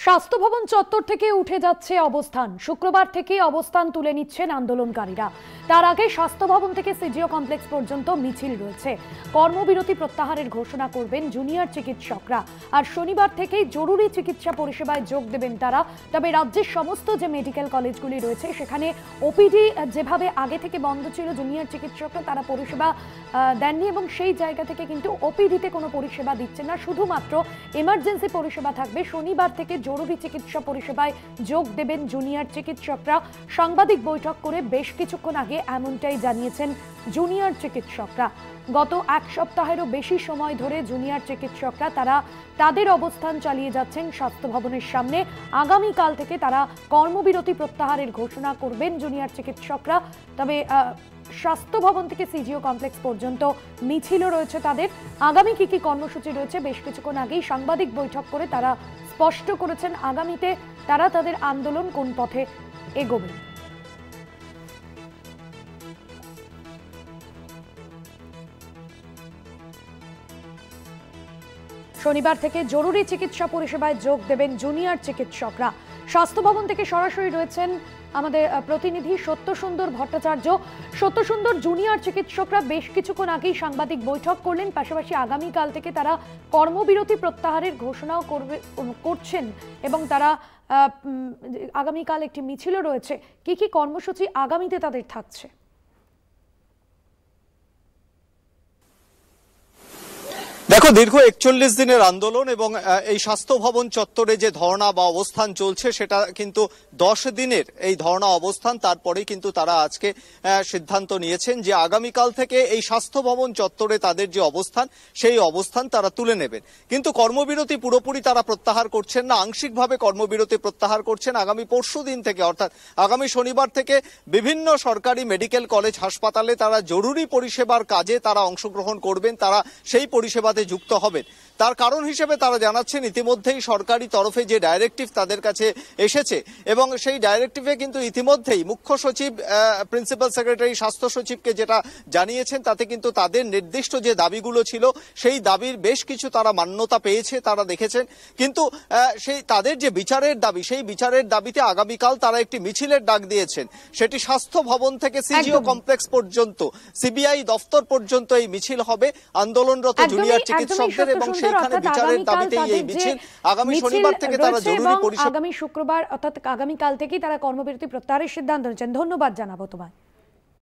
স্বাস্থ্য ভবন চত্বর থেকে উঠে যাচ্ছে অবস্থান। শুক্রবার থেকে অবস্থান তুলে নিচ্ছেন আন্দোলনকারীরা। তার আগে স্বাস্থ্য ভবন থেকে সিজিও কমপ্লেক্স পর্যন্ত মিছিল রয়েছে। কর্মবিরতি প্রত্যাহারের ঘোষণা করবেন জুনিয়র চিকিৎসকরা। আর শনিবার থেকেই জরুরি চিকিৎসা পরিষেবায় যোগ দেবেন তারা। তবে রাজ্যের সমস্ত যে মেডিকেল কলেজগুলি রয়েছে সেখানে ওপিডি যেভাবে আগে থেকে বন্ধ ছিল, জুনিয়র চিকিৎসকরা তারা পরিষেবা দেননি এবং সেই জায়গা থেকে কিন্তু ওপিডিতে কোনো পরিষেবা দিচ্ছে না, শুধুমাত্র এমার্জেন্সি পরিষেবা থাকবে। শনিবার থেকে জরুরি চিকিৎসা পরিষেবায় যোগ দেবেন জুনিয়র চিকিৎসকরা। সাংবাদিক বৈঠক করে বেশ কিছুক্ষণ আগে এমনটাই জানিয়েছেন জুনিয়র চিকিৎসকরা। গত এক সপ্তাহেরও বেশি সময় ধরে জুনিয়র চিকিৎসকরা তারা তাদের অবস্থান চালিয়ে যাচ্ছেন স্বাস্থ্য ভবনের সামনে। আগামীকাল থেকে তারা কর্মবিরতি প্রত্যাহারের ঘোষণা করবেন জুনিয়র চিকিৎসকরা। তবে স্বাস্থ্য ভবন থেকে সিজিও কমপ্লেক্স পর্যন্ত মিছিলও রয়েছে তাদের। আগামী কি কি কর্মসূচি রয়েছে বেশ কিছুক্ষণ আগেই সাংবাদিক বৈঠক করে তারা স্পষ্ট করেছেন আগামীতে তারা তাদের আন্দোলন কোন পথে এগোবে। শনিবার থেকে জরুরি চিকিৎসা পরিষেবায় যোগ দেবেন জুনিয়র চিকিৎসকরা। স্বাস্থ্য ভবন থেকে সরাসরি রয়েছেন আমাদের প্রতিনিধি সত্যসুন্দর ভট্টাচার্য। সত্যসুন্দর, জুনিয়র চিকিৎসকরা বেশ কিছুক্ষণ আগেই সাংবাদিক বৈঠক করলেন, পাশাপাশি আগামীকাল থেকে তারা কর্মবিরতি প্রত্যাহারের ঘোষণাও করছেন এবং তারা আগামীকাল একটি মিছিলও রয়েছে। কি কি কর্মসূচি আগামীতে তাদের থাকছে? দেখো, দীর্ঘ ৪১ দিনের আন্দোলন এবং এই স্বাস্থ্য ভবন চত্বরে যে ধর্ণা বা অবস্থান চলছে সেটা কিন্তু ১০ দিনের এই ধর্ণা অবস্থান। তারপরেই কিন্তু তারা আজকে সিদ্ধান্ত নিয়েছেন যে আগামীকাল থেকে এই স্বাস্থ্য ভবন চত্বরে তাদের যে অবস্থান সেই অবস্থান তারা তুলে নেবেন। কিন্তু কর্মবিরতি পুরোপুরি তারা প্রত্যাহার করছেন না, আংশিকভাবে কর্মবিরতি প্রত্যাহার করছেন। আগামী পরশু দিন থেকে অর্থাৎ আগামী শনিবার থেকে বিভিন্ন সরকারি মেডিকেল কলেজ হাসপাতালে তারা জরুরি পরিষেবার কাজে তারা অংশগ্রহণ করবেন, তারা সেই পরিষেবাতে যুক্ত হবেন। তার কারণ হিসেবে তারা জানাচ্ছেন ইতিমধ্যেই সরকারি তরফে যে ডাইরেক্টিভ তাদের কাছে এসেছে এবং সেই ডাইরেক্টিভে কিন্তু ইতিমধ্যেই মুখ্য সচিব, প্রিন্সিপাল সেক্রেটারি, স্বাস্থ্য সচিবকে যেটা জানিয়েছেন তাতে কিন্তু তাদের নির্দিষ্ট যে দাবিগুলো ছিল সেই দাবির বেশ কিছু তারা মান্যতা পেয়েছে, তারা দেখেছেন। কিন্তু সেই তাদের যে বিচারের দাবি সেই বিচারের দাবিতে আগামীকাল তারা একটি মিছিলের ডাক দিয়েছেন। সেটি স্বাস্থ্য ভবন থেকে সিজিও কমপ্লেক্স পর্যন্ত, সিবিআই দফতর পর্যন্ত এই মিছিল হবে। আন্দোলনরত জুনিয়র চিকিৎসকদের এবং সেইখানে বিচারের দাবিতেই এই মিছিল। আগামী শনিবার থেকে তারা জরুরি পরিষেবা, আগামী শুক্রবার অর্থাৎ আগামীকাল থেকেই তারা কর্মবিরতি প্রত্যাহারের সিদ্ধান্ত নিয়েছেন। ধন্যবাদ জানাবো তোমায়।